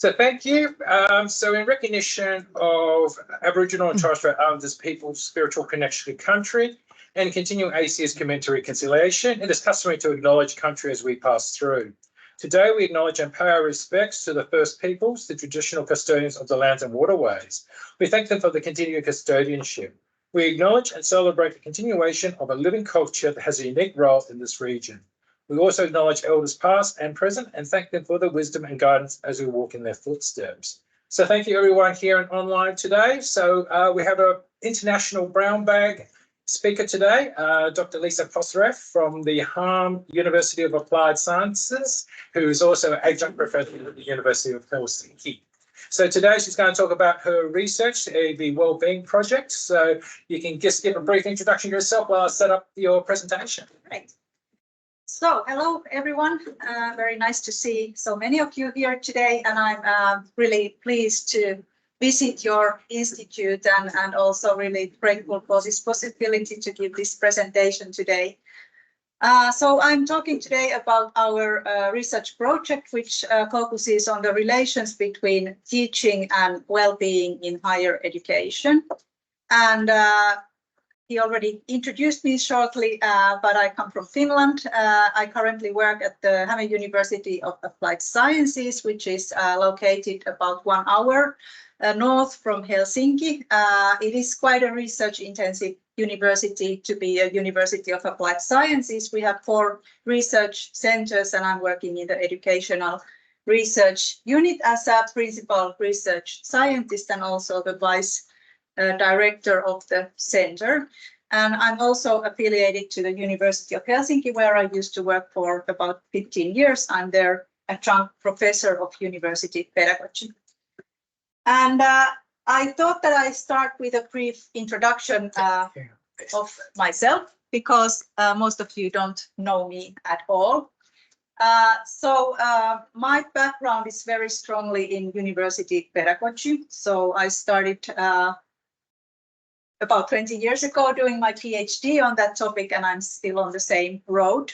So thank you. So in recognition of Aboriginal and Torres Strait Islanders people's spiritual connection to country and continuing ACS commitment to reconciliation, it is customary to acknowledge country as we pass through. Today, we acknowledge and pay our respects to the First Peoples, the traditional custodians of the lands and waterways. We thank them for the continuing custodianship. We acknowledge and celebrate the continuation of a living culture that has a unique role in this region. We also acknowledge elders past and present and thank them for their wisdom and guidance as we walk in their footsteps. So thank you everyone here and online today. So we have an international brown bag speaker today, Dr. Liisa Postareff from the Häme University of Applied Sciences, who is also an adjunct professor at the University of Helsinki. So today she's going to talk about her research, the Wellbeing project. So you can just give a brief introduction to yourself while I set up your presentation. Great. So hello everyone, very nice to see so many of you here today, and I'm really pleased to visit your institute and also really grateful for this possibility to give this presentation today. So I'm talking today about our research project, which focuses on the relations between teaching and well-being in higher education. And he already introduced me shortly, but I come from Finland. I currently work at the Häme University of Applied Sciences, which is located about 1 hour north from Helsinki. It is quite a research-intensive university to be a University of Applied Sciences. We have 4 research centers, and I'm working in the educational research unit as a principal research scientist and also the vice director of the center. And I'm also affiliated to the University of Helsinki, where I used to work for about 15 years. I'm their adjunct professor of university pedagogy. And I thought that I start with a brief introduction of myself, because most of you don't know me at all. So my background is very strongly in university pedagogy. So I started about 20 years ago doing my PhD on that topic, and I'm still on the same road.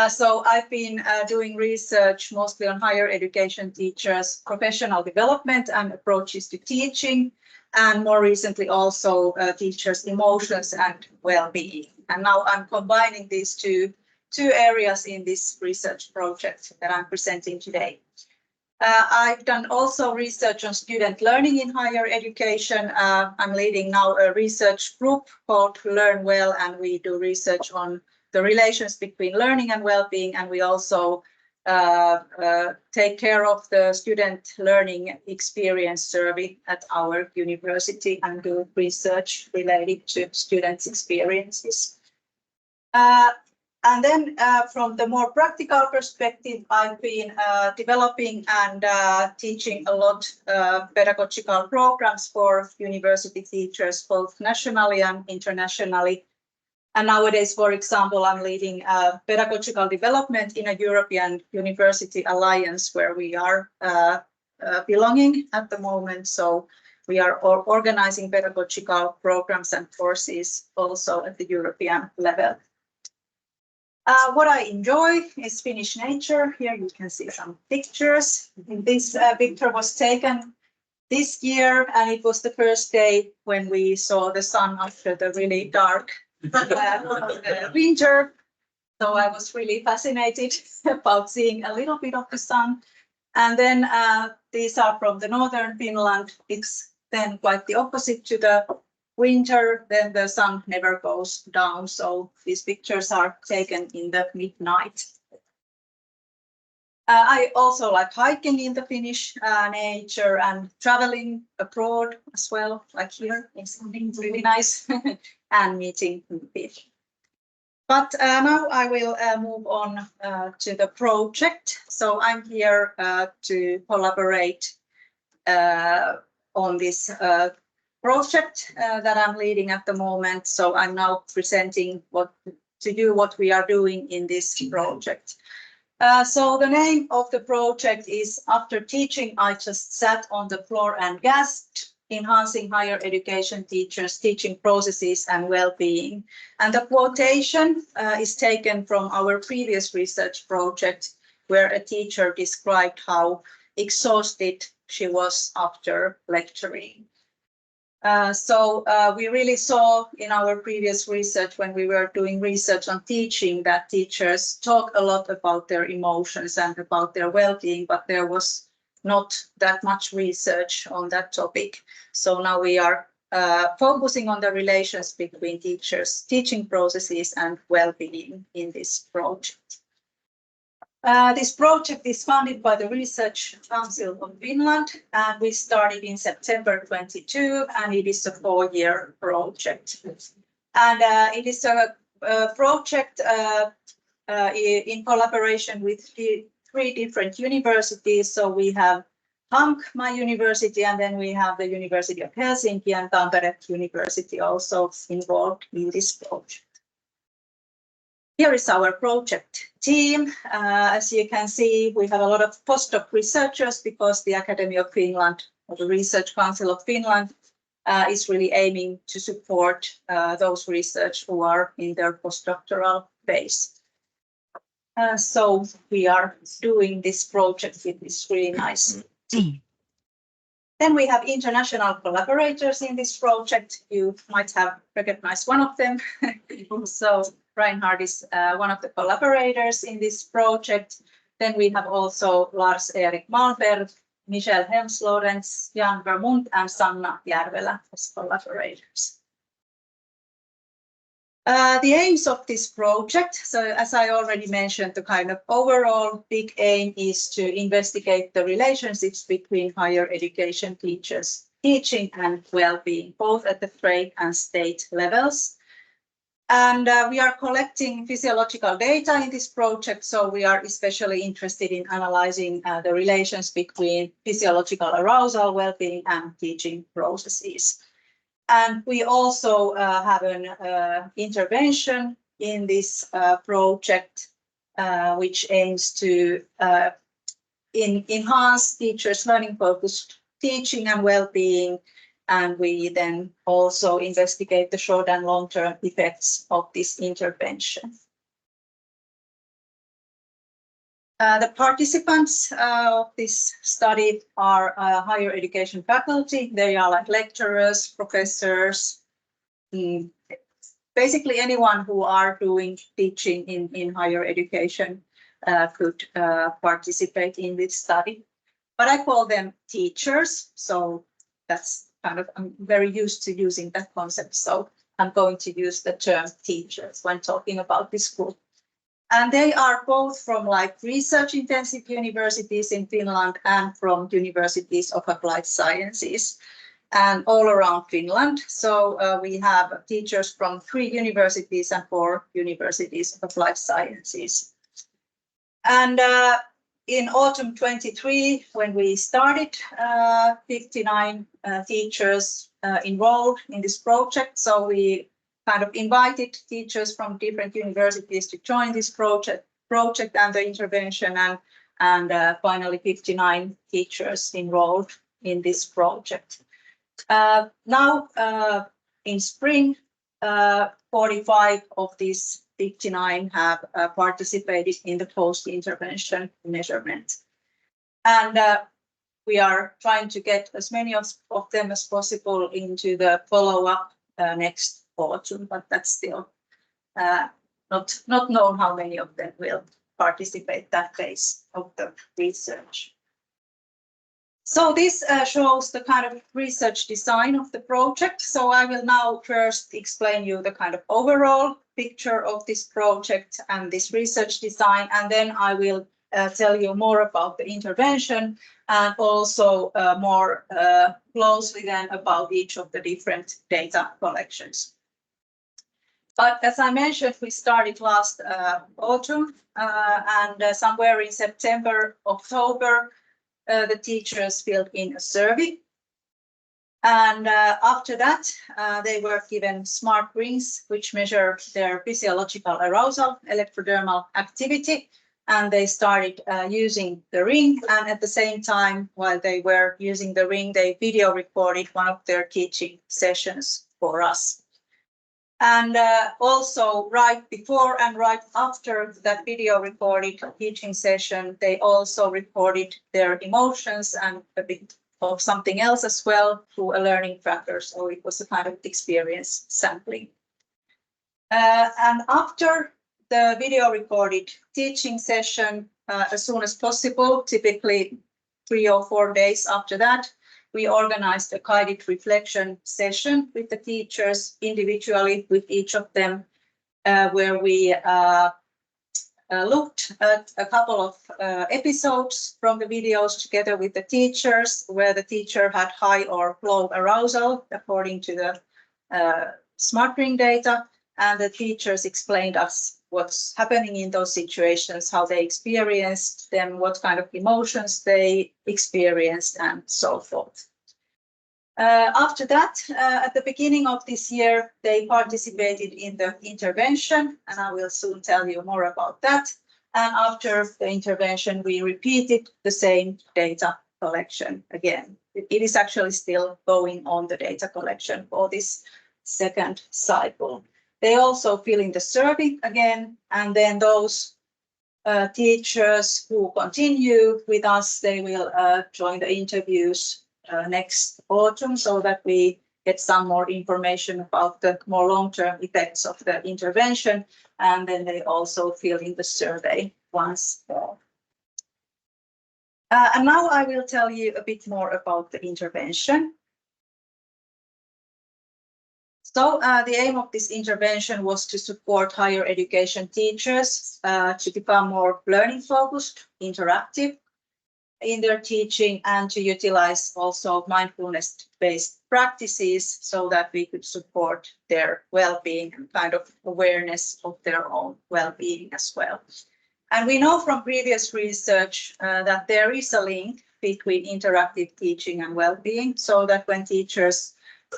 So I've been doing research mostly on higher education teachers' professional development and approaches to teaching, and more recently also teachers' emotions and well-being. And now I'm combining these two areas in this research project that I'm presenting today. I've done also research on student learning in higher education. I'm leading now a research group called Learn Well, and we do research on the relations between learning and well-being, and we also take care of the student learning experience survey at our university and do research related to students' experiences. And then from the more practical perspective, I've been developing and teaching a lot pedagogical programs for university teachers, both nationally and internationally. And nowadays, for example, I'm leading pedagogical development in a European University Alliance where we are belonging at the moment. So we are organizing pedagogical programs and courses also at the European level. What I enjoy is Finnish nature. Here you can see some pictures. This picture was taken this year, and it was the first day when we saw the sun after the really dark winter. So I was really fascinated about seeing a little bit of the sun. And then these are from the northern Finland. It's then quite the opposite to the winter, then the sun never goes down. So these pictures are taken in the midnight. I also like hiking in the Finnish nature and traveling abroad as well, like here is something really nice, and meeting people. But now I will move on to the project. So I'm here to collaborate on this project that I'm leading at the moment. So I'm now presenting what we are doing in this project. So the name of the project is After Teaching, I Just Sat on the Floor and Gasped, Enhancing Higher Education Teachers' Teaching Processes and Well-being. And the quotation is taken from our previous research project, where a teacher described how exhausted she was after lecturing. We really saw in our previous research, when we were doing research on teaching, that teachers talk a lot about their emotions and about their well-being, but there was not that much research on that topic. So now we are focusing on the relations between teachers' teaching processes and well-being in this project. This project is funded by the Research Council of Finland, and we started in September 22, and it is a 4-year project. And it is a project in collaboration with 3 different universities. So we have HAMK, my university, and then we have the University of Helsinki and Postareff University also involved in this project. Here is our project team. As you can see, we have a lot of postdoc researchers because the Academy of Finland, or the Research Council of Finland, is really aiming to support those research who are in their postdoctoral phase. So we are doing this project with this really nice team. Then we have international collaborators in this project. You might have recognized one of them. So Reinhard is one of the collaborators in this project. Then we have also Lars-Erik Malmberg, Michelle Helms-Lorenz, Jan Vermund, and Sanna Järvelä as collaborators. The aims of this project, so as I already mentioned, the kind of overall big aim is to investigate the relationships between higher education teachers' teaching and well-being, both at the trade and state levels. And we are collecting physiological data in this project, so we are especially interested in analyzing the relations between physiological arousal, well-being, and teaching processes. And we also have an intervention in this project, which aims to enhance teachers' learning-focused teaching and well-being. And we then also investigate the short and long-term effects of this intervention. The participants of this study are higher education faculty. They are like lecturers, professors, basically anyone who are doing teaching in higher education could participate in this study. But I call them teachers, so that's kind of, I'm very used to using that concept, so I'm going to use the term teachers when talking about this group. And they are both from like research-intensive universities in Finland and from universities of applied sciences and all around Finland. So we have teachers from 3 universities and 4 universities of applied sciences. And in autumn 23, when we started, 59 teachers enrolled in this project. So we kind of invited teachers from different universities to join this project and the intervention, and finally 59 teachers enrolled in this project. Now in spring, 45 of these 59 have participated in the post-intervention measurement. And we are trying to get as many of them as possible into the follow-up next autumn, but that's still not known how many of them will participate that phase of the research. So this shows the kind of research design of the project. So I will now first explain you the kind of overall picture of this project and this research design, and then I will tell you more about the intervention and also more closely then about each of the different data collections. But as I mentioned, we started last autumn, and somewhere in September, October, the teachers filled in a survey. And after that, they were given smart rings, which measure their physiological arousal, electrodermal activity, and they started using the ring. And at the same time, while they were using the ring, they video recorded one of their teaching sessions for us. And also right before and right after that video recorded teaching session, they also recorded their emotions and a bit of something else as well through a learning tracker. So it was a kind of experience sampling. And after the video recorded teaching session, as soon as possible, typically 3 or 4 days after that, we organized a guided reflection session with the teachers individually with each of them, where we looked at a couple of episodes from the videos together with the teachers, where the teacher had high or low arousal according to the smart ring data, and the teachers explained us what's happening in those situations, how they experienced them, what kind of emotions they experienced, and so forth. After that, at the beginning of this year, they participated in the intervention, and I will soon tell you more about that. And after the intervention, we repeated the same data collection again. It is actually still going on, the data collection for this second cycle. They also fill in the survey again, and then those teachers who continue with us, they will join the interviews next autumn, so that we get some more information about the more long-term effects of the intervention, and then they also fill in the survey once more. And now I will tell you a bit more about the intervention. So the aim of this intervention was to support higher education teachers to become more learning focused, interactive in their teaching, and to utilize also mindfulness-based practices so that we could support their well-being and kind of awareness of their own well-being as well. And we know from previous research that there is a link between interactive teaching and well-being, so that when teachers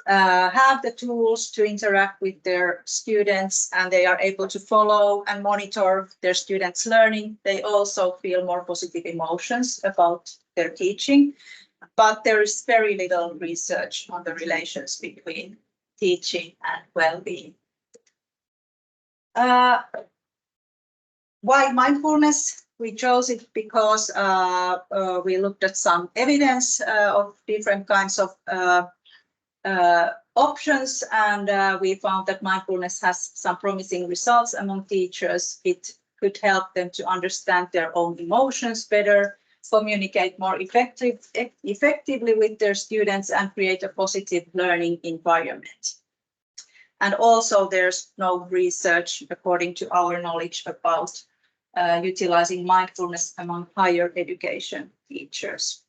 have the tools to interact with their students and they are able to follow and monitor their students' learning, they also feel more positive emotions about their teaching. But there is very little research on the relations between teaching and well-being. Why mindfulness? We chose it because we looked at some evidence of different kinds of options, and we found that mindfulness has some promising results among teachers. It could help them to understand their own emotions better, communicate more effectively with their students, and create a positive learning environment. And also there's no research, according to our knowledge, about utilizing mindfulness among higher education teachers.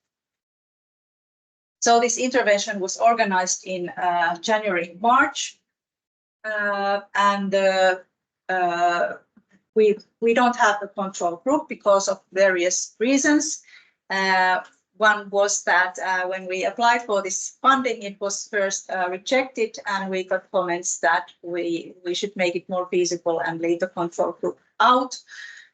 So this intervention was organized in January, March, and we don't have a control group because of various reasons. One was that when we applied for this funding, it was first rejected, and we got comments that we should make it more feasible and leave the control group out.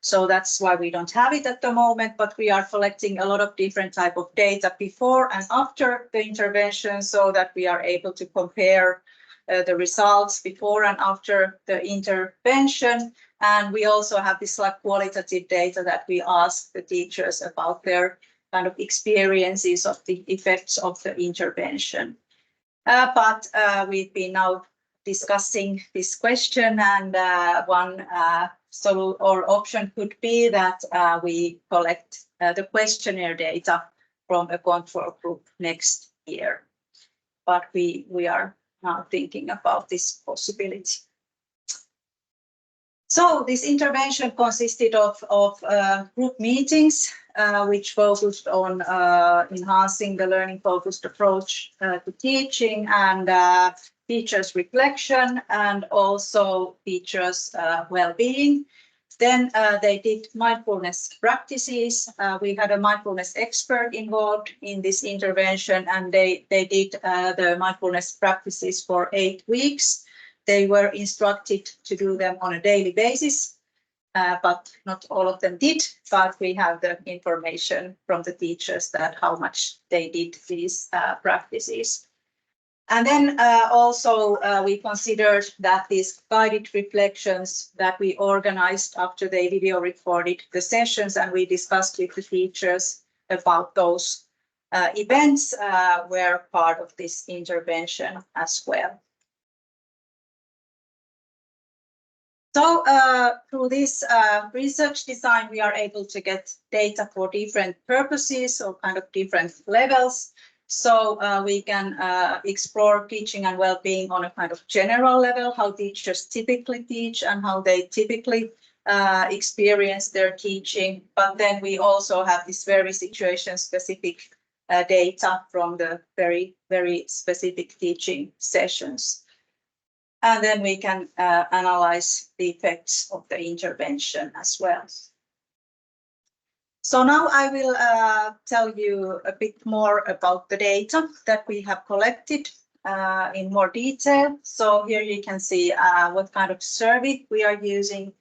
So that's why we don't have it at the moment, but we are collecting a lot of different type of data before and after the intervention, so that we are able to compare the results before and after the intervention. And we also have this like qualitative data that we ask the teachers about their kind of experiences of the effects of the intervention. But we've been now discussing this question, and one option could be that we collect the questionnaire data from a control group next year. But we are now thinking about this possibility. So this intervention consisted of group meetings, which focused on enhancing the learning-focused approach to teaching, and teachers' reflection, and also teachers' well-being. Then they did mindfulness practices. We had a mindfulness expert involved in this intervention, and they did the mindfulness practices for 8 weeks. They were instructed to do them on a daily basis, but not all of them did. But we have the information from the teachers that how much they did these practices. And then also we considered that these guided reflections that we organized after they video recorded the sessions and we discussed with the teachers about those events were part of this intervention as well. So through this research design, we are able to get data for different purposes or kind of different levels. So we can explore teaching and well-being on a kind of general level, how teachers typically teach and how they typically experience their teaching. But then we also have this very situation-specific data from the very, very specific teaching sessions. And then we can analyze the effects of the intervention as well. So now I will tell you a bit more about the data that we have collected in more detail. So here you can see what kind of survey we are using.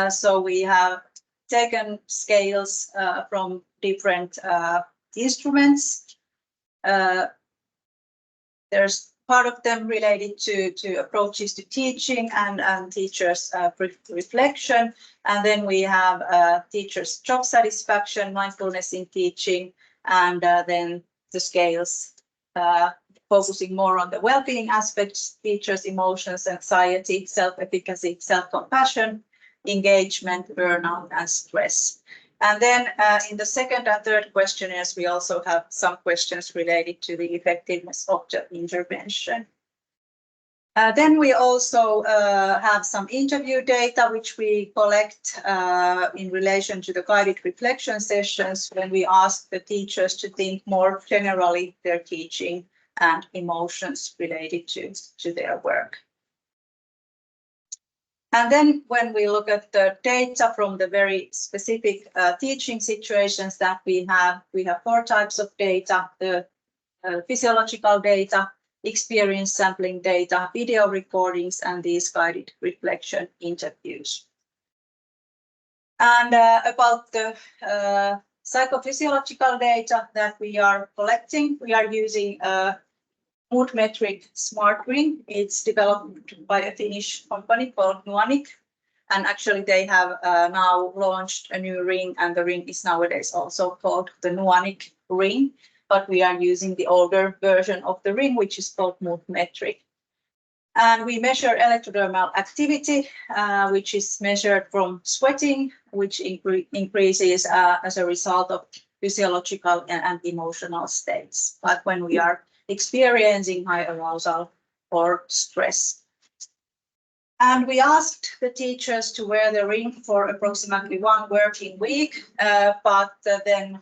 So we have taken scales from different instruments. There's part of them related to approaches to teaching and teachers' reflection. And then we have teachers' job satisfaction, mindfulness in teaching, and then the scales focusing more on the well-being aspects, teachers' emotions, anxiety, self-efficacy, self-compassion, engagement, burnout, and stress. And then in the second and third questionnaires, we also have some questions related to the effectiveness of the intervention. Then we also have some interview data, which we collect in relation to the guided reflection sessions when we ask the teachers to think more generally their teaching and emotions related to their work. And then when we look at the data from the very specific teaching situations that we have 4 types of data: the physiological data, experience sampling data, video recordings, and these guided reflection interviews. And about the psychophysiological data that we are collecting, we are using mood metric smart ring. It's developed by a Finnish company called Nuanic. And actually they have now launched a new ring, and the ring is nowadays also called the Nuanic ring. But we are using the older version of the ring, which is called mood metric. And we measure electrodermal activity, which is measured from sweating, which increases as a result of physiological and emotional states, like when we are experiencing high arousal or stress. And we asked the teachers to wear the ring for approximately 1 working week, but then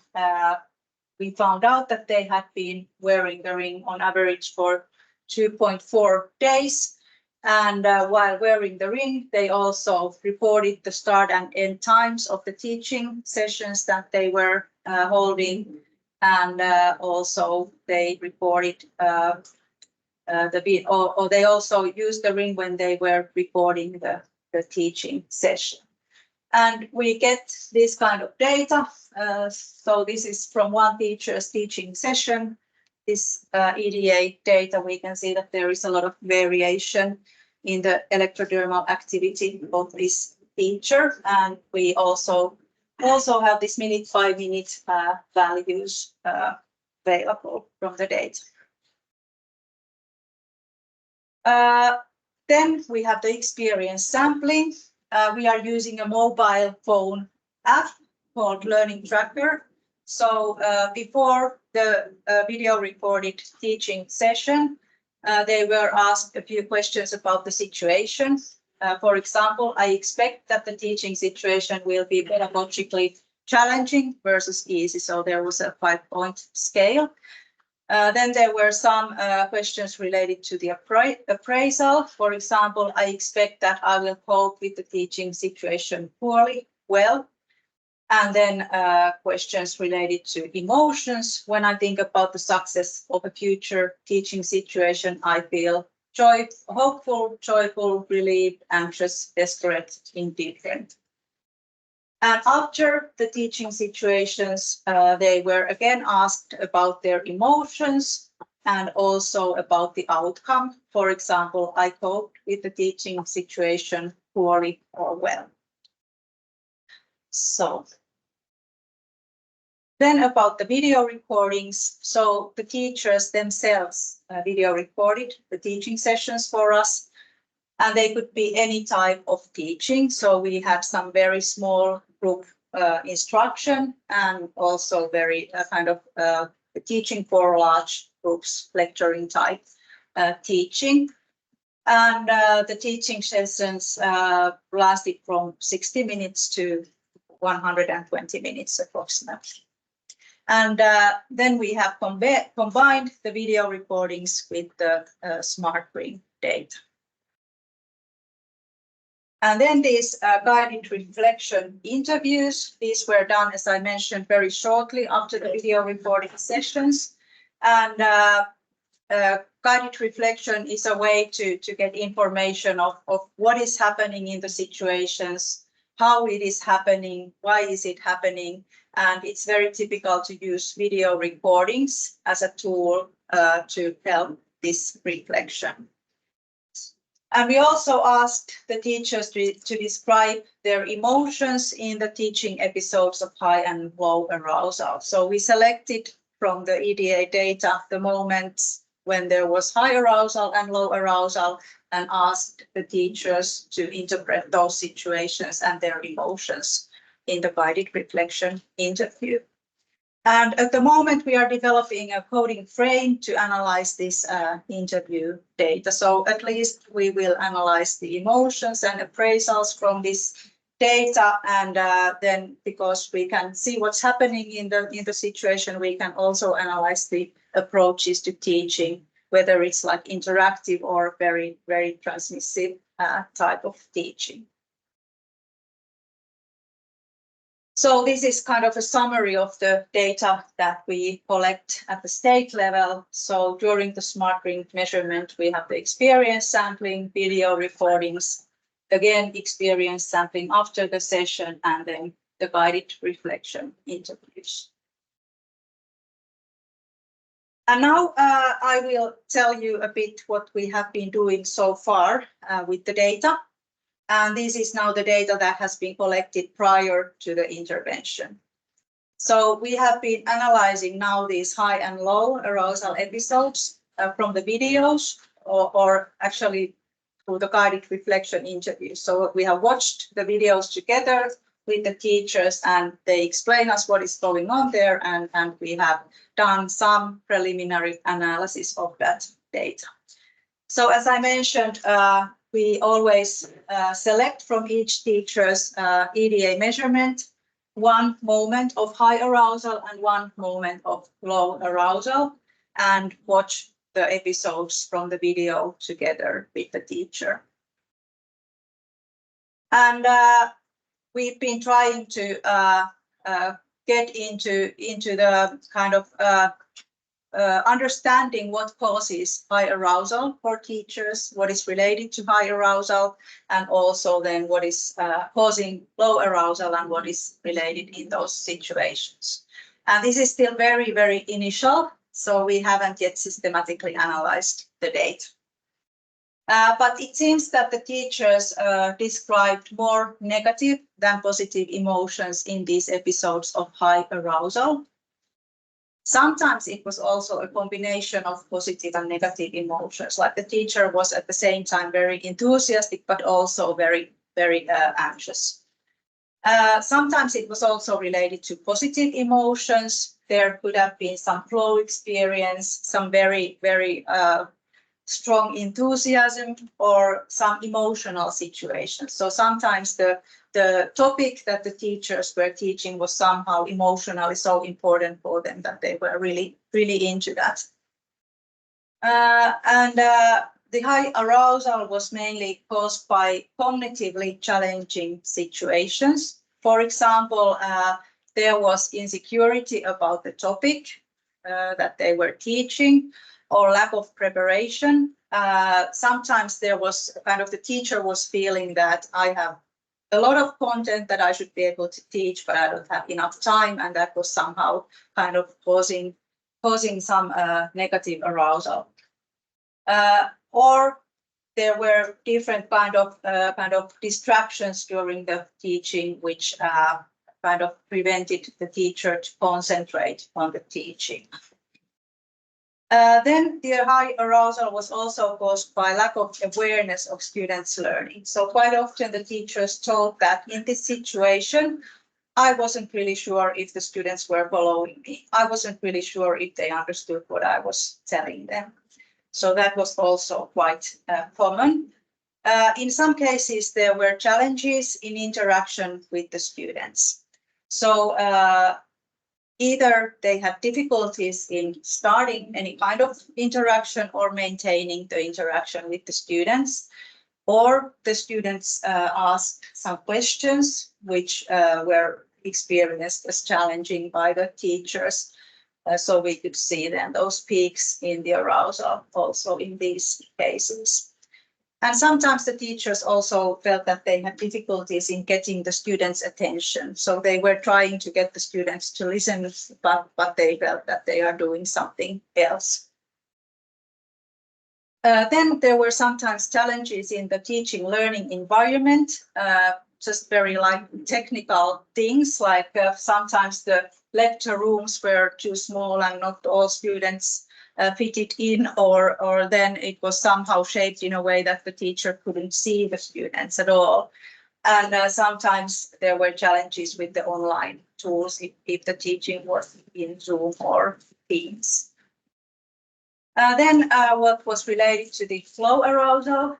we found out that they had been wearing the ring on average for 2.4 days. And while wearing the ring, they also reported the start and end times of the teaching sessions that they were holding. And also they reported they also used the ring when they were recording the teaching session. And we get this kind of data. So this is from one teacher's teaching session. This EDA data, we can see that there is a lot of variation in the electrodermal activity of this teacher. And we also have this minute by minute values available from the data. Then we have the experience sampling. We are using a mobile phone app called Learning Tracker. So before the video recorded teaching session, they were asked a few questions about the situation. For example, I expect that the teaching situation will be pedagogically challenging versus easy. So there was a 5-point scale. Then there were some questions related to the appraisal. For example, I expect that I will cope with the teaching situation poorly, well. And then questions related to emotions. When I think about the success of a future teaching situation, I feel hopeful, joyful, relieved, anxious, desperate, indifferent. And after the teaching situations, they were again asked about their emotions. and also about the outcome. For example, I coped with the teaching situation poorly or well. So then about the video recordings. So the teachers themselves video recorded the teaching sessions for us, and they could be any type of teaching. So we had some very small group instruction and also very kind of teaching for large groups, lecturing type teaching. And the teaching sessions lasted from 60 minutes to 120 minutes approximately. And then we have combined the video recordings with the SmartBring data. And then these guided reflection interviews, these were done, as I mentioned, very shortly after the video recording sessions. And guided reflection is a way to get information of what is happening in the situations, how it is happening, why is it happening. And it's very typical to use video recordings as a tool to help this reflection. And we also asked the teachers to describe their emotions in the teaching episodes of high and low arousal. So we selected from the EDA data the moments when there was high arousal and low arousal and asked the teachers to interpret those situations and their emotions in the guided reflection interview. And at the moment, we are developing a coding frame to analyze this interview data. So at least we will analyze the emotions and appraisals from this data. And then because we can see what's happening in the situation, we can also analyze the approaches to teaching, whether it's like interactive or very, very transmissive type of teaching. So this is kind of a summary of the data that we collect at the state level. So during the SmartBring measurement, we have the experience sampling, video recordings, again, experience sampling after the session, and then the guided reflection interviews. And now I will tell you a bit what we have been doing so far with the data. And this is now the data that has been collected prior to the intervention. So we have been analyzing now these high and low arousal episodes from the videos or actually through the guided reflection interviews. So we have watched the videos together with the teachers and they explain us what is going on there, and we have done some preliminary analysis of that data. So as I mentioned, we always select from each teacher's EDA measurement one moment of high arousal and one moment of low arousal, and watch the episodes from the video together with the teacher. And we've been trying to get into the kind of understanding what causes high arousal for teachers, what is related to high arousal, and also then what is causing low arousal and what is related in those situations. And this is still very, very initial, so we haven't yet systematically analyzed the data. But it seems that the teachers described more negative than positive emotions in these episodes of high arousal. Sometimes it was also a combination of positive and negative emotions, like the teacher was at the same time very enthusiastic, but also very, very anxious. Sometimes it was also related to positive emotions. There could have been some flow experience, some very, very strong enthusiasm, or some emotional situations. So sometimes the topic that the teachers were teaching was somehow emotionally so important for them that they were really, really into that. The high arousal was mainly caused by cognitively challenging situations. For example, there was insecurity about the topic that they were teaching, or lack of preparation. Sometimes there was kind of the teacher was feeling that I have a lot of content that I should be able to teach, but I don't have enough time, and that was somehow kind of causing causing some negative arousal. Or there were different kind of distractions during the teaching, which kind of prevented the teacher to concentrate on the teaching. Then the high arousal was also caused by lack of awareness of students' learning. So quite often the teachers told that in this situation, I wasn't really sure if the students were following me. I wasn't really sure if they understood what I was telling them. So that was also quite common. In some cases, there were challenges in interaction with the students. So either they had difficulties in starting any kind of interaction or maintaining the interaction with the students, or the students asked some questions which were experienced as challenging by the teachers. So we could see then those peaks in the arousal also in these cases. And sometimes the teachers also felt that they had difficulties in getting the students' attention. So they were trying to get the students to listen, but they felt that they are doing something else. Then there were sometimes challenges in the teaching learning environment, just very like technical things, like sometimes the lecture rooms were too small and not all students fitted in, or then it was somehow shaped in a way that the teacher couldn't see the students at all. And sometimes there were challenges with the online tools if the teaching was in Zoom or Teams. Then what was related to the flow arousal,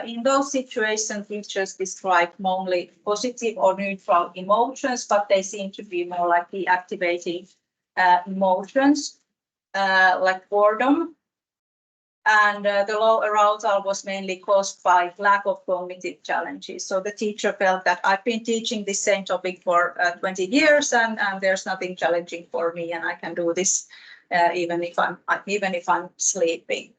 in those situations, teachers described mainly positive or neutral emotions, but they seem to be more like deactivating emotions, like boredom. And the low arousal was mainly caused by lack of cognitive challenges. So the teacher felt that I've been teaching the same topic for 20 years and there's nothing challenging for me and I can do this even if I'm sleeping.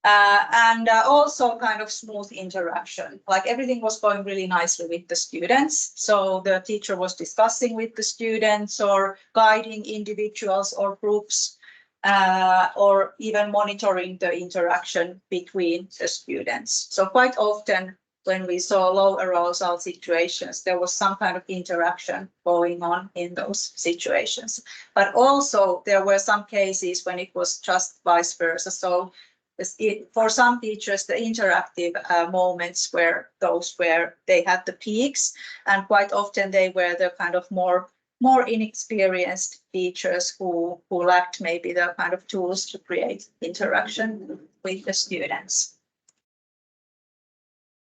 And also kind of smooth interaction, like everything was going really nicely with the students. So the teacher was discussing with the students or guiding individuals or groups, or even monitoring the interaction between the students. So quite often when we saw low arousal situations, there was some kind of interaction going on in those situations. But also there were some cases when it was just vice versa. So for some teachers, the interactive moments were those where they had the peaks, and quite often they were the kind of more inexperienced teachers who lacked maybe the kind of tools to create interaction with the students.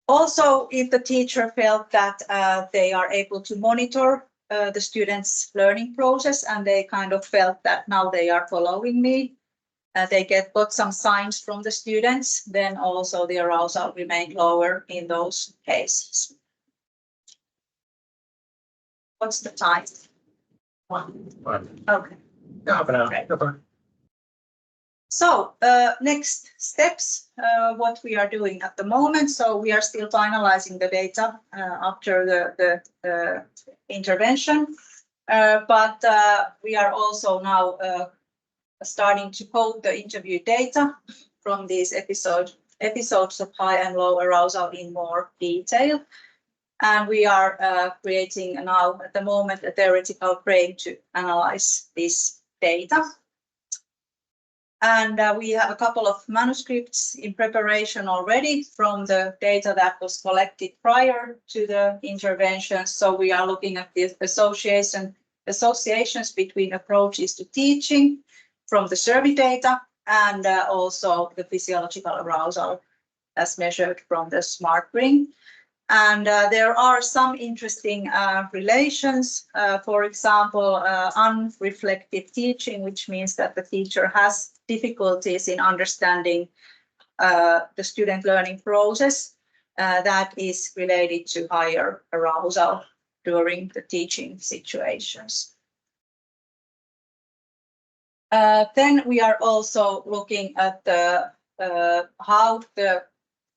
Also, if the teacher felt that they are able to monitor the students' learning process and they kind of felt that now they are following me, they got some signs from the students, then also the arousal remained lower in those cases. What's the time? One. Okay. Half an hour. Okay. So next steps, what we are doing at the moment. So we are still finalizing the data after the intervention, but we are also now starting to code the interview data from these episodes of high and low arousal in more detail. And we are creating now at the moment a theoretical frame to analyze this data. And we have a couple of manuscripts in preparation already from the data that was collected prior to the intervention. So we are looking at the associations between approaches to teaching from the survey data and also the physiological arousal as measured from the smart ring. And there are some interesting relations, for example, unreflective teaching, which means that the teacher has difficulties in understanding the student learning process that is related to higher arousal during the teaching situations. Then we are also looking at how the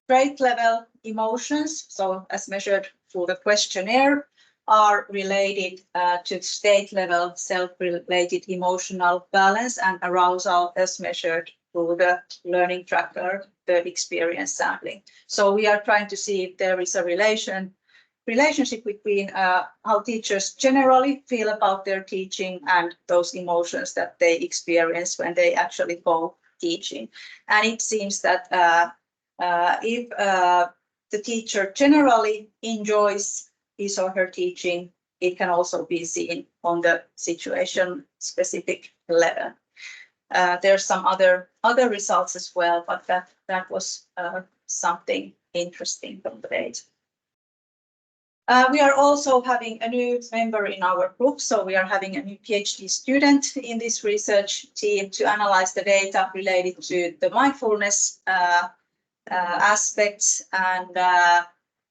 grade level emotions, so as measured through the questionnaire, are related to state-level self-related emotional balance and arousal as measured through the learning tracker, the experience sampling. So we are trying to see if there is a relationship between how teachers generally feel about their teaching and those emotions that they experience when they actually go teaching. And it seems that if the teacher generally enjoys his or her teaching, it can also be seen on the situation specific level. There's some other results as well, but that was something interesting from the data. We are also having a new member in our group, so we are having a new PhD student in this research team to analyze the data related to the mindfulness aspects, and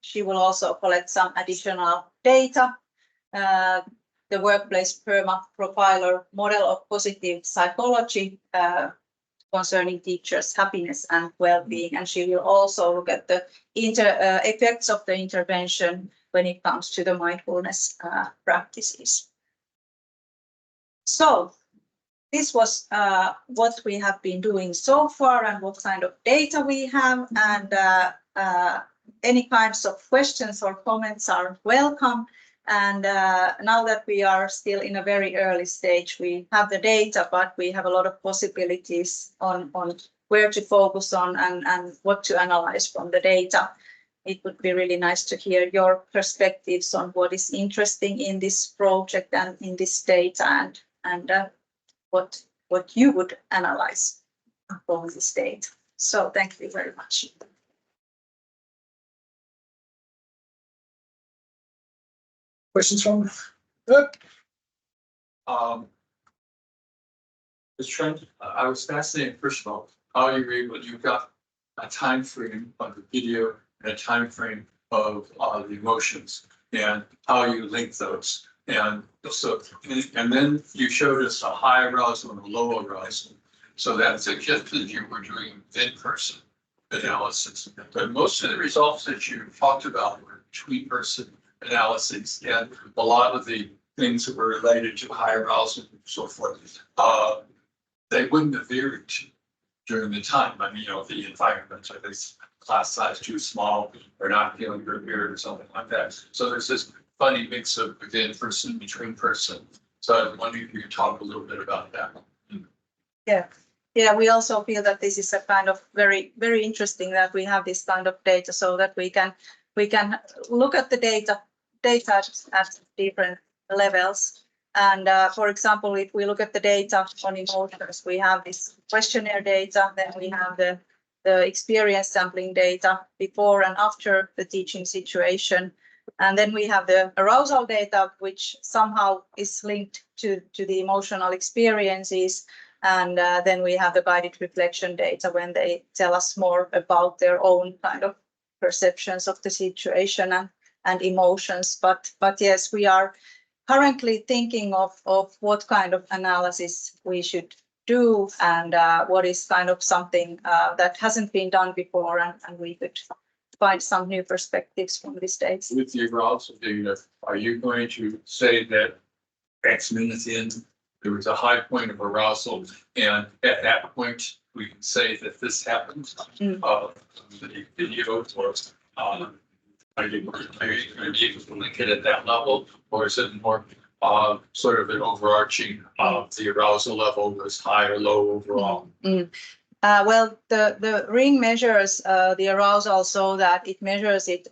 she will also collect some additional data. The workplace PERMA profiler model of positive psychology concerning teachers' happiness and well-being, and she will also look at the effects of the intervention when it comes to the mindfulness practices. So this was what we have been doing so far and what kind of data we have, and any kinds of questions or comments are welcome. And now that we are still in a very early stage, we have the data, but we have a lot of possibilities on where to focus on and what to analyze from the data. It would be really nice to hear your perspectives on what is interesting in this project and in this data, and what you would analyze from this data. So thank you very much. Questions from? Ms. Trent, I was fascinated, first of all, how you were able, you've got a time frame of the video and a time frame of the emotions and how you link those. And so, and then you showed us a high arousal and a low arousal. So that suggested you were doing in-person analysis. But most of the results that you talked about were between-person analysis, and a lot of the things that were related to high arousal and so forth, they wouldn't have varied during the time. I mean, the environment, like this class size too small, or not feeling prepared or something like that. So there's this funny mix of within person, between person. So I was wondering if you could talk a little bit about that. Yeah, we also feel that this is a kind of very, very interesting that we have this kind of data, so that we can look at the data at different levels. And for example, if we look at the data on emotions, we have this questionnaire data, then we have the experience sampling data before and after the teaching situation. And then we have the arousal data, which somehow is linked to the emotional experiences. And then we have the guided reflection data when they tell us more about their own kind of perceptions of the situation and emotions. But yes, we are currently thinking of what kind of analysis we should do, and what is kind of something that hasn't been done before, and we could find some new perspectives from this data. With the arousal data, are you going to say that X minutes in, there was a high point of arousal, and at that point, we can say that this happened? The video was, are you going to be able to link it at that level, or is it more sort of an overarching the arousal level was high or low overall? Well, the ring measures the arousal so that it measures it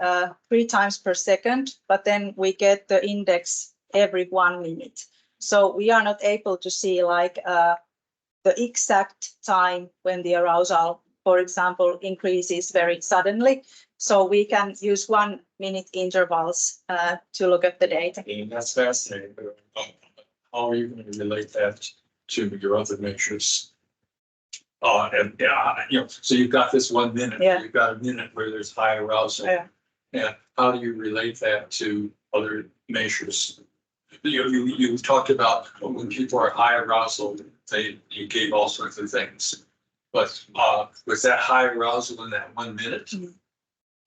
3 times per second, but then we get the index every 1 minute. So we are not able to see like the exact time when the arousal, for example, increases very suddenly. So we can use 1 minute intervals to look at the data. And that's fascinating. How are you going to relate that to your other measures? So you've got this 1 minute. Yeah. You've got a minute where there's high arousal. Yeah. And how do you relate that to other measures? You talked about when people are high arousal, you gave all sorts of things. But was that high arousal in that 1 minute,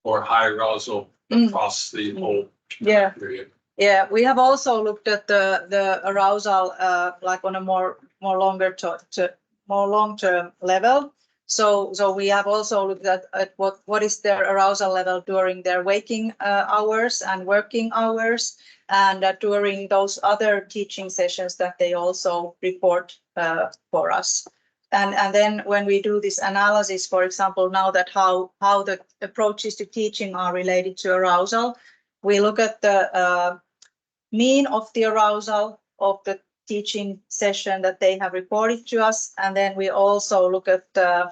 or high arousal across the whole period? Yeah, we have also looked at the arousal like on a more long-term level. So we have also looked at what is their arousal level during their waking hours and working hours, and during those other teaching sessions that they also report for us. And then when we do this analysis, for example, now that how the approaches to teaching are related to arousal, we look at the mean of the arousal of the teaching session that they have reported to us. And then we also look at the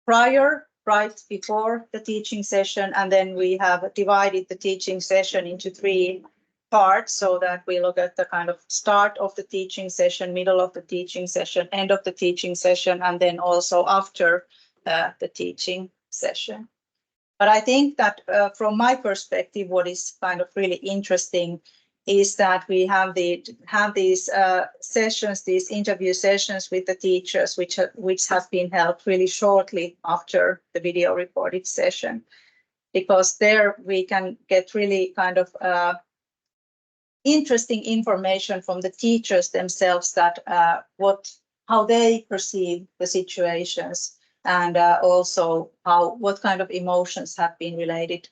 prior, right before the teaching session. And then we have divided the teaching session into 3 parts, so that we look at the kind of start of the teaching session, middle of the teaching session, end of the teaching session, and then also after the teaching session. But I think that from my perspective, what is kind of really interesting is that we have these sessions, these interview sessions with the teachers, which have been held really shortly after the video recorded session, because there we can get really kind of interesting information from the teachers themselves, that how they perceive the situations, and also what kind of emotions have been related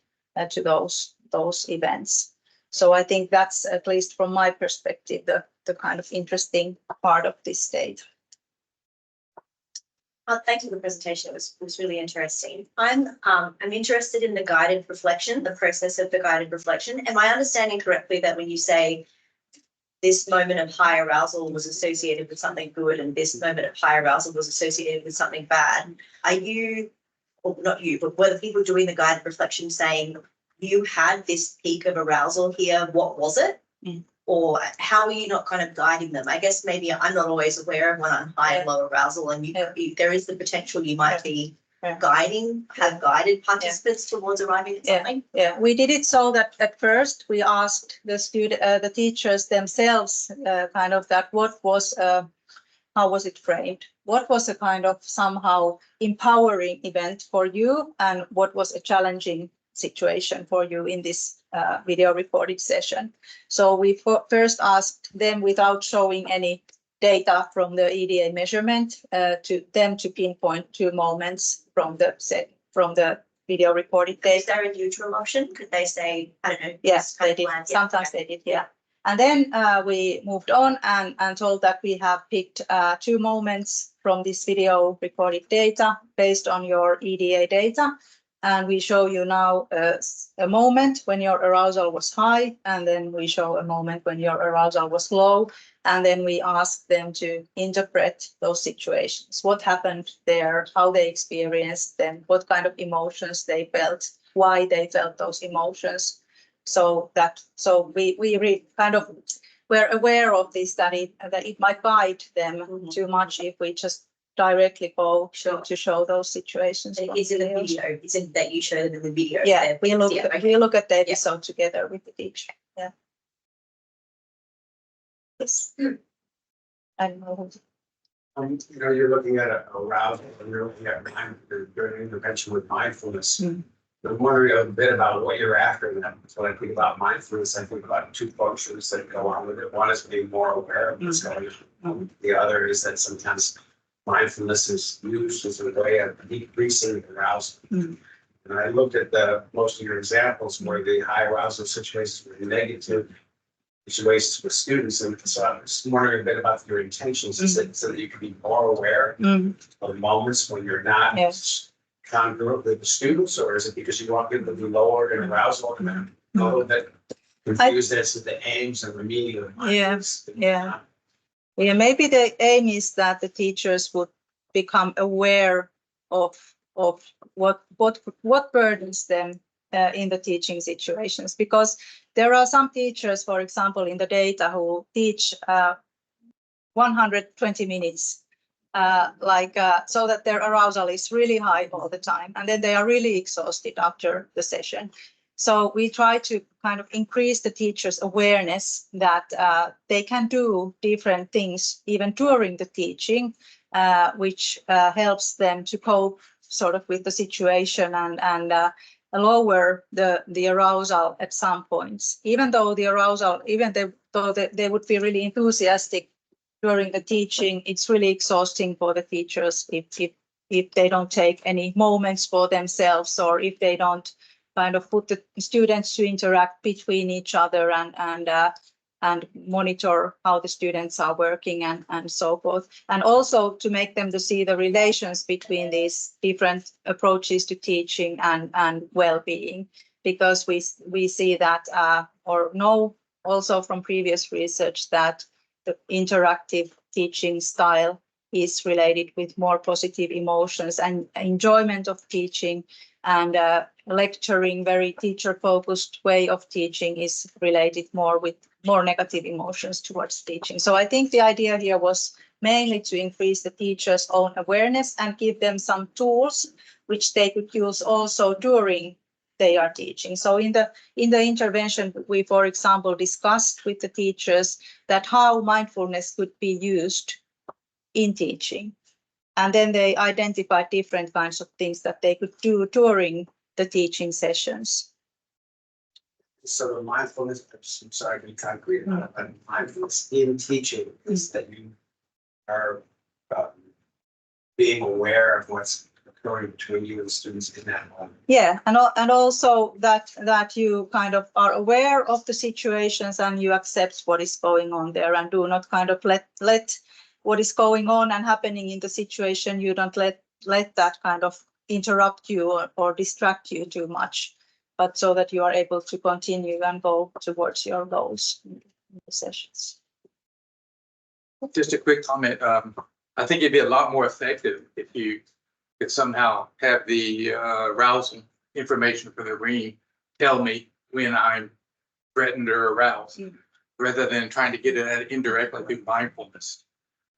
to those events. So I think that's, at least from my perspective, the kind of interesting part of this data. Well, thank you for the presentation. It was really interesting. I'm interested in the guided reflection, the process of the guided reflection. Am I understanding correctly that when you say this moment of high arousal was associated with something good and this moment of high arousal was associated with something bad, are you, or not you, but were the people doing the guided reflection saying, you had this peak of arousal here, what was it? Mm. Or how are you not kind of guiding them? I guess maybe I'm not always aware of when I'm high and low arousal, and there is the potential you might be have guided participants towards arriving at something. Yeah, we did it so that at first we asked the teachers themselves kind of that how was it framed? What was a kind of somehow empowering event for you, and what was a challenging situation for you in this video recorded session? So we first asked them, without showing any data from the EDA measurement, to pinpoint 2 moments from the video recorded data. Is there a neutral option? Could they say, I don't know? Yes, they did. Sometimes they did, yeah. And then we moved on and told that we have picked 2 moments from this video recorded data based on your EDA data. And we show you now a moment when your arousal was high, and then we show a moment when your arousal was low. And then we ask them to interpret those situations. What happened there, how they experienced them, what kind of emotions they felt, why they felt those emotions. So we kind of were aware of this, that it might guide them too much if we just directly go to show those situations. It's in the video. It's in that you show them in the video. Yeah, we look at the episode together with the teacher. Yeah. Yes. I don't know. You're looking at arousal, and you're looking at during intervention with mindfulness. Mm. I'm wondering a bit about what you're after in that. So when I think about mindfulness, I think about 2 functions that go on with it. One is being more aware of what's going on. The other is that sometimes mindfulness is used as a way of decreasing arousal. Mm. And I looked at most of your examples where the high arousal situations were negative situations with students, and so I'm just wondering a bit about your intentions. Is it so that you can be more aware of moments when you're not congruent with the students, or is it because you want people to be lower in arousal and know that confused as to the aims and the meaning of mindfulness? Yeah, maybe the aim is that the teachers would become aware of what burdens them in the teaching situations, because there are some teachers, for example, in the data, who teach 120 minutes, so that their arousal is really high all the time, and then they are really exhausted after the session. So we try to kind of increase the teachers' awareness that they can do different things even during the teaching, which helps them to cope sort of with the situation and lower the arousal at some points, even though the arousal, though they would be really enthusiastic during the teaching, it's really exhausting for the teachers if they don't take any moments for themselves, or if they don't kind of put the students to interact between each other and monitor how the students are working and so forth. And also to make them to see the relations between these different approaches to teaching and well-being, because we see that or know also from previous research that the interactive teaching style is related with more positive emotions and enjoyment of teaching, and lecturing, very teacher-focused way of teaching is related more with more negative emotions towards teaching. So I think the idea here was mainly to increase the teachers' own awareness and give them some tools which they could use also during they are teaching. So in the intervention, we, for example, discussed with the teachers that how mindfulness could be used in teaching. And then they identified different kinds of things that they could do during the teaching sessions. So the mindfulness, I'm sorry to be concrete about it, but mindfulness in teaching is that you are being aware of what's occurring between you and the students in that moment. Yeah, and also that you kind of are aware of the situations and you accept what is going on there, and do not kind of let what is going on and happening in the situation, you don't let that kind of interrupt you or distract you too much, but so that you are able to continue and go towards your goals in the sessions. Just a quick comment. I think it'd be a lot more effective if you could somehow have the arousal information for the brain tell me when I'm threatened or aroused, rather than trying to get it indirectly through mindfulness.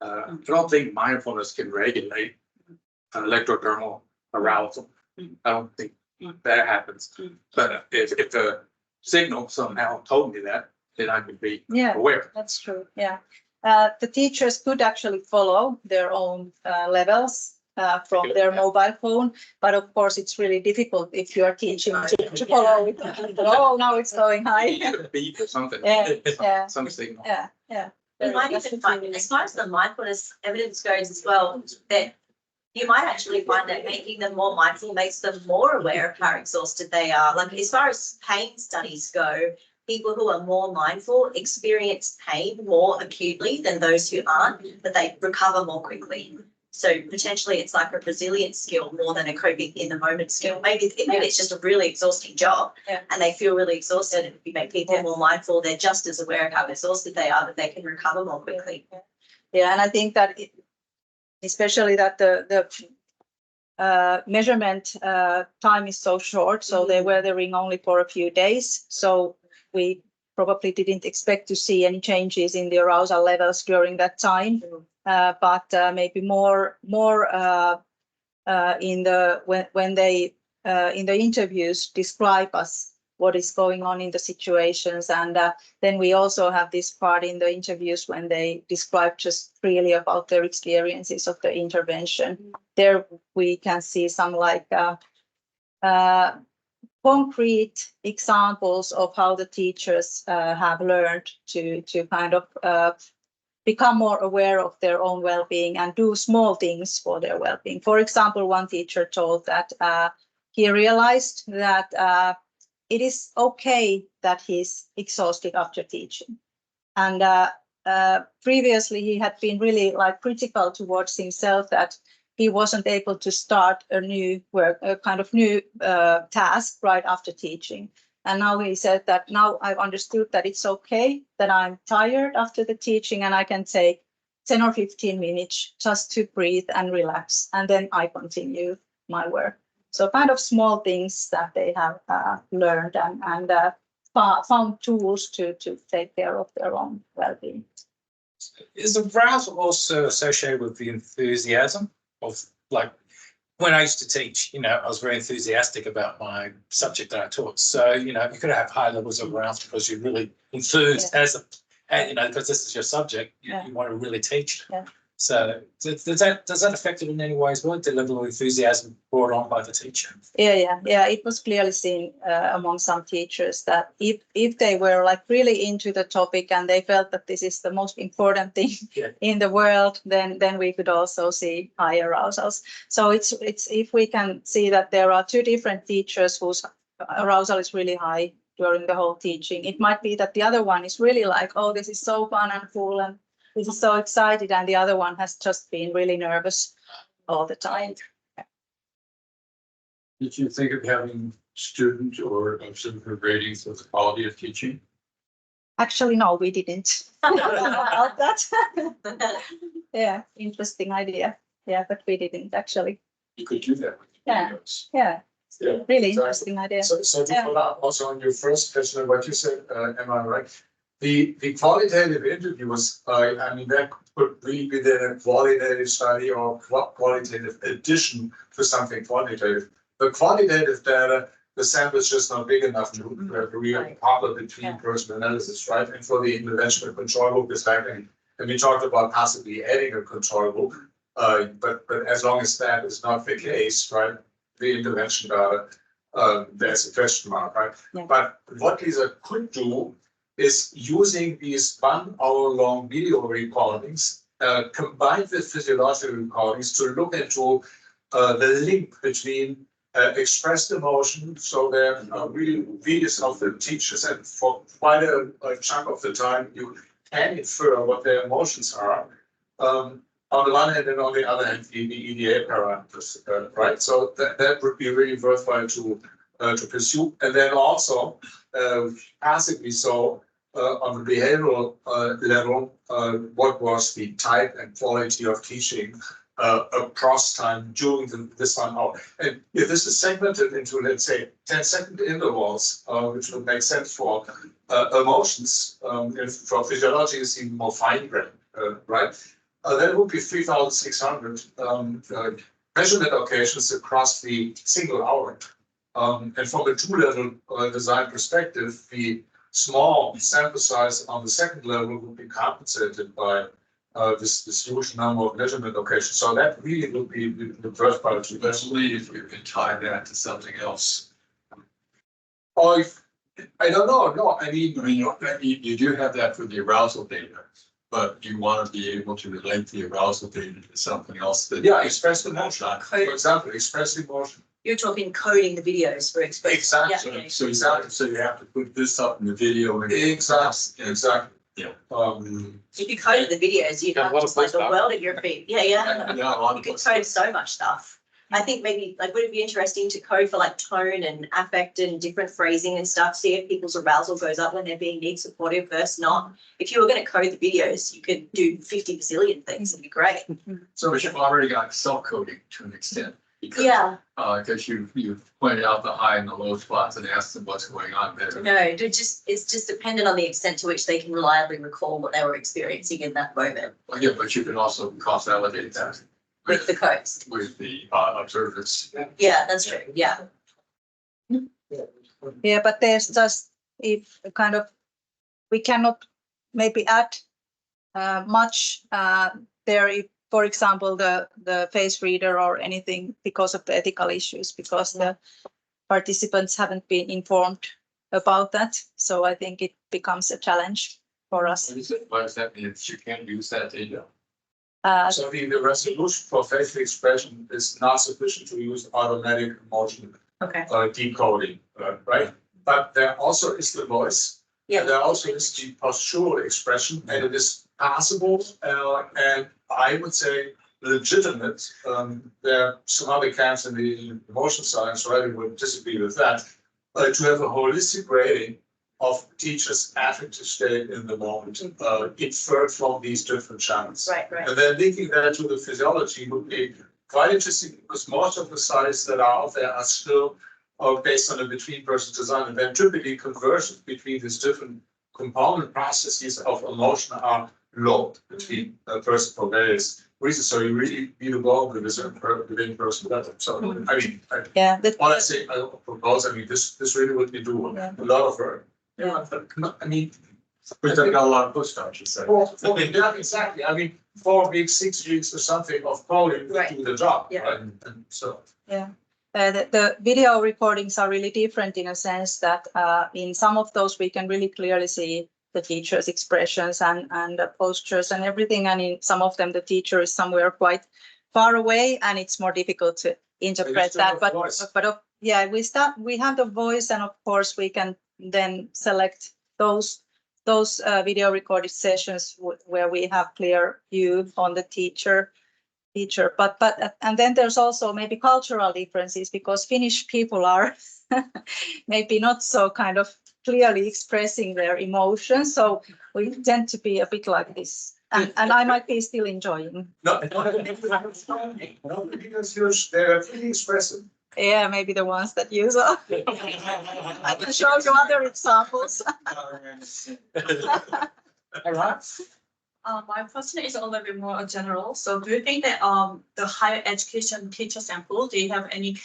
I don't think mindfulness can regulate electrodermal arousal. I don't think that happens. But if the signal somehow told me that, then I could be aware. That's true. Yeah. The teachers could actually follow their own levels from their mobile phone, but of course it's really difficult if you are teaching to follow it. Oh, now it's going high. A beep or something. Yeah. Some signal. Yeah. You might even find, as far as the mindfulness evidence goes as well, that you might actually find that making them more mindful makes them more aware of how exhausted they are. Like as far as pain studies go, people who are more mindful experience pain more acutely than those who aren't, but they recover more quickly. So potentially it's like a resilience skill more than a coping in the moment skill. Maybe it's just a really exhausting job and they feel really exhausted. And if you make people more mindful, they're just as aware of how exhausted they are, that they can recover more quickly. Yeah, and I think that especially that the measurement time is so short, so they were the ring only for a few days. So we probably didn't expect to see any changes in the arousal levels during that time. But maybe more in the when they in the interviews describe us what is going on in the situations, and then we also have this part in the interviews when they describe just freely about their experiences of the intervention. There we can see some like concrete examples of how the teachers have learned to kind of become more aware of their own well-being and do small things for their well-being. For example, one teacher told that he realized that it is okay that he's exhausted after teaching. And previously he had been really like critical towards himself that he wasn't able to start a new work, a kind of new task right after teaching. And now he said that now I've understood that it's okay that I'm tired after the teaching and I can take 10 or 15 minutes just to breathe and relax. And then I continue my work. So kind of small things that they have learned and found tools to take care of their own well-being. Is arousal also associated with the enthusiasm of, like, when I used to teach, I was very enthusiastic about my subject that I taught. So, you could have high levels of arousal because you're really enthused because this is your subject. You want to really teach. Yeah. So does that affect it in any way as well? The level of enthusiasm brought on by the teacher? Yeah. It was clearly seen among some teachers that if they were like really into the topic and they felt that this is the most important thing in the world, then we could also see high arousals. So it's if we can see that there are two different teachers whose arousal is really high during the whole teaching, it might be that the other one is really like, oh, this is so fun and cool and this is so excited, and the other one has just been really nervous all the time. Did you think of having student or observer ratings of the quality of teaching? Actually, no, we didn't. About that. Yeah, interesting idea. Yeah, but we didn't actually. You could do that with the Yeah. videos. Yeah, Yeah, really exactly. interesting idea. So to Yeah. follow up also on your first question of what you said, am I right? The qualitative interviews, I mean, that could really be then a qualitative study or qualitative addition to something quantitative. The quantitative data, the sample is just not big enough to have a real proper between person analysis, right? And for the intervention, the control group is happening. And we talked about possibly adding a control group, but as long as that is not the case, right? The intervention data, there's a question mark, right? Yeah. But what Liisa could do is using these 1 hour long video recordings, combined with physiological recordings to look into the link between expressed emotion. So there are really videos of the teachers, and for quite a chunk of the time, you can infer what their emotions are. On the one hand, and on the other hand, the EDA parameters, right? So that would be really worthwhile to pursue. And then also, classically so, on the behavioral level, what was the type and quality of teaching across time during this 1 hour? And if this is segmented into, let's say, 10-second intervals, which would make sense for emotions, and for physiology is even more fine-grained, right? That would be 3,600 measurement occasions across the single hour. And from a two-level design perspective, the small sample size on the second level would be compensated by this huge number of measurement occasions. So that really would be the first part of it. Especially if you can tie that to something else. Or if, I don't know, no, I mean, You do have that for the arousal data, but you want to be able to relate the arousal data to something else that. yeah, express emotion. For example, express emotion. You're talking coding the videos for expression. Exactly. Yeah, okay. So you have to put this up in the video. And Exactly. Yeah. If you coded the videos, you'd Yeah, have a lot of just like the stuff. world at your feet. Yeah. Yeah, a lot You of could us- code so much stuff. I think maybe like would it be interesting to code for like tone and affect and different phrasing and stuff, see if people's arousal goes up when they're being need supportive versus not. If you were going to code the videos, you could do 50 bazillion things. It'd be great. So but you've already got self-coding to an extent. Because, Yeah. Because you pointed out the high and the low spots and asked them what's going on there. No, it's just dependent on the extent to which they can reliably recall what they were experiencing in that moment Well, yeah, but you can also cross-validate that with the codes. with the observers. Yeah, that's true. Yeah. Yeah, but there's just if kind of we cannot maybe add much there. If, for example, the face reader or anything because of the ethical issues, because the participants haven't been informed about that. So I think it becomes a challenge for us. Why does that mean you can't use that data? So the resolution for facial expression is not sufficient to use automatic emotion Okay. decoding, right? But there also is the voice. Yeah. And there also is the postural expression, and it is possible, and I would say legitimate. There are some other camps in the emotion science, right, who would disagree with that, to have a holistic rating of teachers' affective state in the moment, inferred from these different channels. Right. And then linking that to the physiology would be quite interesting, because most of the studies that are out there are still based on a between-person design, and then typically conversions between these different component processes of emotion are low between a person for various reasons. So you really need to go with this within person better. So I mean, Yeah, what I say, I propose, I mean, this really would be doing Yeah. a lot of work. Yeah. I mean, Which I got a lot of pushback, you say. Well, yeah, exactly. I mean, 4 weeks, 6 weeks or something of coding to Right. do the job. Yeah. Right? And so. The video recordings are really different in a sense that in some of those we can really clearly see the teacher's expressions and the postures and everything. And in some of them, the teacher is somewhere quite far away and it's more difficult to interpret that. But we have the voice, and of course we can then select those video recorded sessions where we have clear view on the teacher. But and then there's also maybe cultural differences, because Finnish people are maybe not so kind of clearly expressing their emotions, so we tend to be a bit like this, and I might be still enjoying. No, because they're pretty expressive. Yeah, maybe the ones that use it. I can show you other examples. All right. My question is a little bit more general. So do you think that the higher education teacher sample, they have any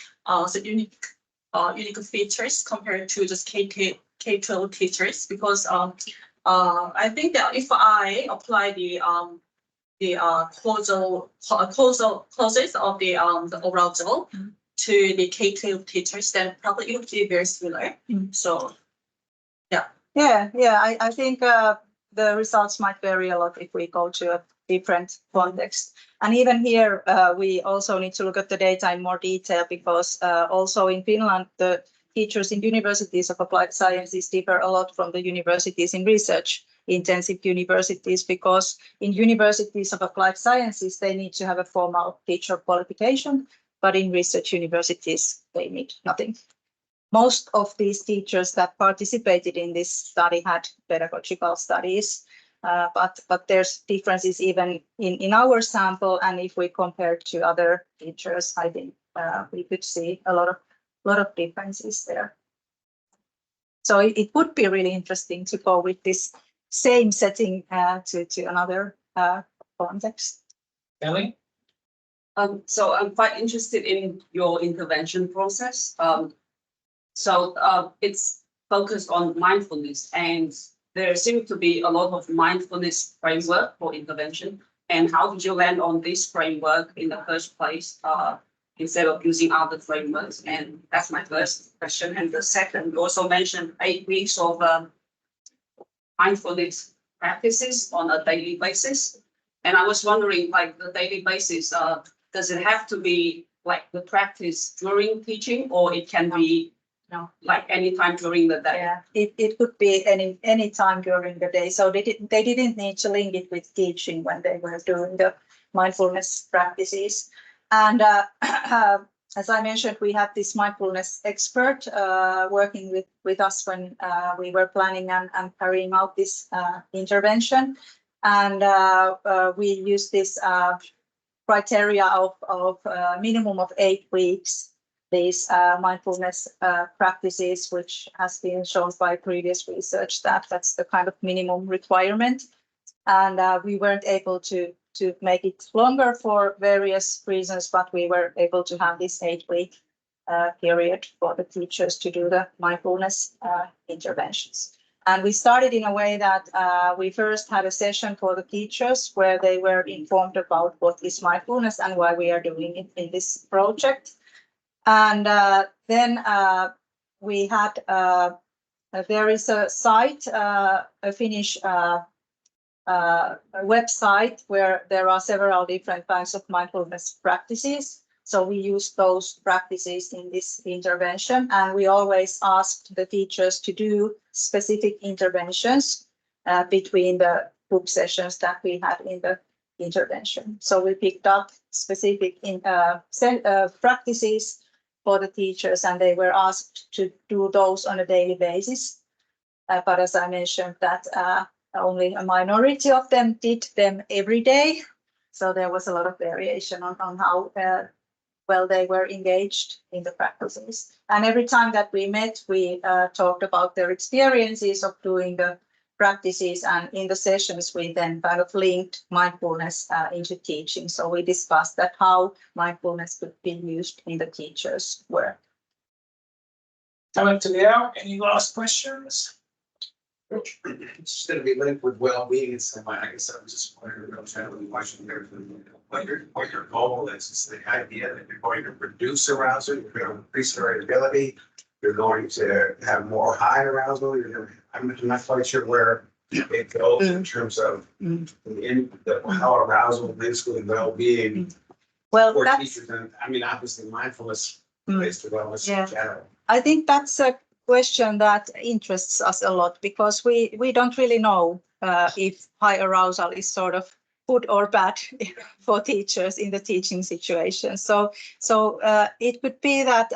unique features compared to just K-12 teachers? Because I think that if I apply the causal causes of the arousal to the K-12 teachers, then probably it would be very similar. So I think the results might vary a lot if we go to a different context. And even here, we also need to look at the data in more detail, because also in Finland, the teachers in universities of applied sciences differ a lot from the universities in research intensive universities, because in universities of applied sciences, they need to have a formal teacher qualification, but in research universities, they need nothing. Most of these teachers that participated in this study had pedagogical studies, but there's differences even in our sample, and if we compare to other teachers, I think we could see a lot of differences there. So it would be really interesting to go with this same setting to another context. Ellie? So I'm quite interested in your intervention process. It's focused on mindfulness, and there seems to be a lot of mindfulness framework for intervention. And how did you land on this framework in the first place, instead of using other frameworks? And that's my first question. And the second, you also mentioned 8 weeks of mindfulness practices on a daily basis. And I was wondering, like, the daily basis, does it have to be like the practice during teaching, or it can be like any time during the day? Yeah, it could be any time during the day. So they didn't need to link it with teaching when they were doing the mindfulness practices. And as I mentioned, we had this mindfulness expert working with us when we were planning and carrying out this intervention. And we used this criteria of minimum of 8 weeks. These mindfulness practices, which has been shown by previous research that that's the kind of minimum requirement. And we weren't able to make it longer for various reasons, but we were able to have this 8-week period for the teachers to do the mindfulness interventions. And we started in a way that we first had a session for the teachers where they were informed about what is mindfulness and why we are doing it in this project. And then we had there is a site, a Finnish website where there are several different kinds of mindfulness practices. So we used those practices in this intervention, and we always asked the teachers to do specific interventions between the group sessions that we had in the intervention. So we picked up specific practices for the teachers, and they were asked to do those on a daily basis. But as I mentioned, that only a minority of them did them every day. So there was a lot of variation on how well they were engaged in the practices. And every time that we met, we talked about their experiences of doing the practices, and in the sessions we then kind of linked mindfulness into teaching. So we discussed that how mindfulness could be used in the teachers' work. Coming to the hour, any last questions? It's going to be linked with well-being in some way. I guess I was just wondering, I was having a question there. What your goal is the idea that you're going to reduce arousal, you're going to increase variability, you're going to have more high arousal. I'm not quite sure where it goes in terms of how arousal links with well-being Well, for that's, teachers. And I mean, obviously mindfulness relates to wellness Yeah. in general. I think that's a question that interests us a lot because we don't really know if high arousal is sort of good or bad for teachers in the teaching situation. So it could be that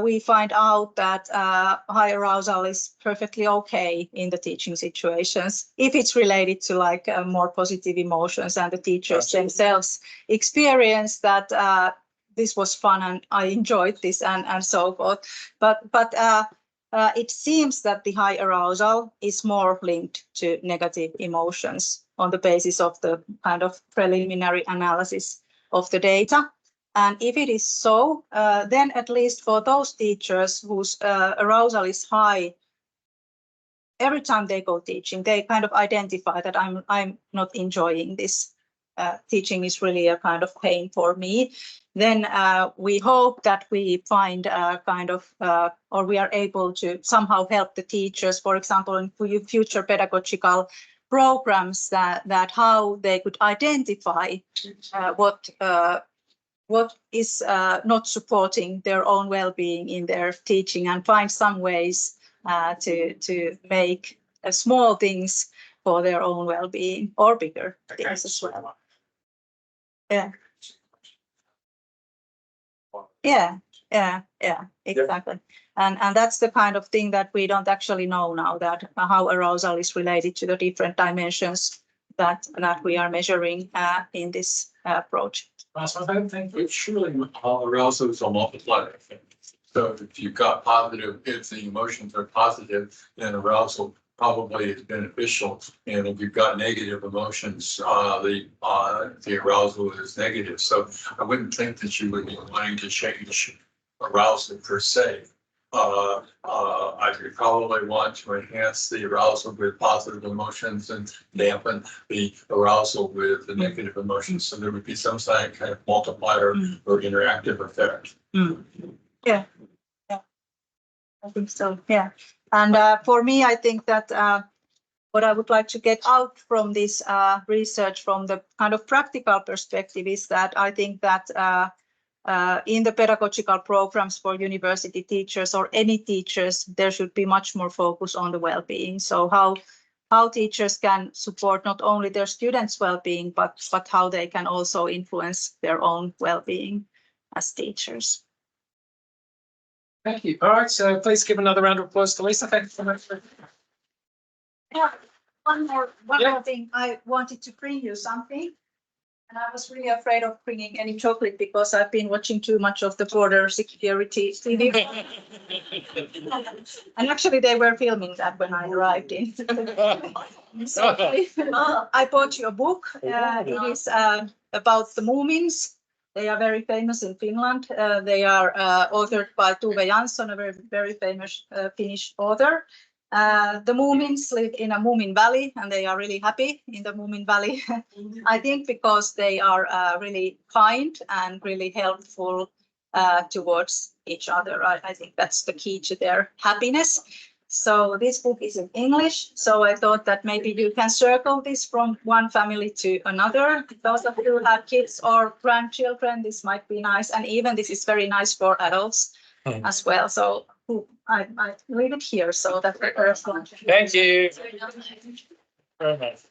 we find out that high arousal is perfectly okay in the teaching situations if it's related to like more positive emotions and the teachers themselves experience that this was fun and I enjoyed this and so forth. But it seems that the high arousal is more linked to negative emotions on the basis of the kind of preliminary analysis of the data. And if it is so, then at least for those teachers whose arousal is high, every time they go teaching, they kind of identify that I'm not enjoying this. Teaching is really a kind of pain for me. Then we hope that we find or we are able to somehow help the teachers, for example, in future pedagogical programs, that how they could identify what is not supporting their own well-being in their teaching and find some ways to make small things for their own well-being or bigger things as well. Yeah, exactly. And that's the kind of thing that we don't actually know now, that how arousal is related to the different dimensions that we are measuring in this project. Last one, thank you. But surely arousal is a multiplier. So if you've got positive, if the emotions are positive, then arousal probably is beneficial. And if you've got negative emotions, the arousal is negative. So I wouldn't think that you would be wanting to change arousal per se. I would probably want to enhance the arousal with positive emotions and dampen the arousal with the negative emotions. So there would be some kind of multiplier or interactive effect. Yeah, I think so. Yeah. And for me, I think that what I would like to get out from this research from the kind of practical perspective is that I think that in the pedagogical programs for university teachers or any teachers, there should be much more focus on the well-being. So how teachers can support not only their students' well-being, but how they can also influence their own well-being as teachers. Thank you. All right, so please give another round of applause to Liisa. Thank you so much. Yeah, one more thing. I wanted to bring you something. And I was really afraid of bringing any chocolate because I've been watching too much of the border security TV. And actually they were filming that when I arrived in. So I bought you a book. It is about the Moomins. They are very famous in Finland. They are authored by Tove Jansson, a very famous Finnish author. The Moomins live in a Moomin Valley and they are really happy in the Moomin Valley. I think because they are really kind and really helpful towards each other. I think that's the key to their happiness. So this book is in English. So I thought that maybe you can circle this from one family to another. Those of you who have kids or grandchildren, this might be nice. And even this is very nice for adults as well. So I leave it here so that the first one. Thank you very much.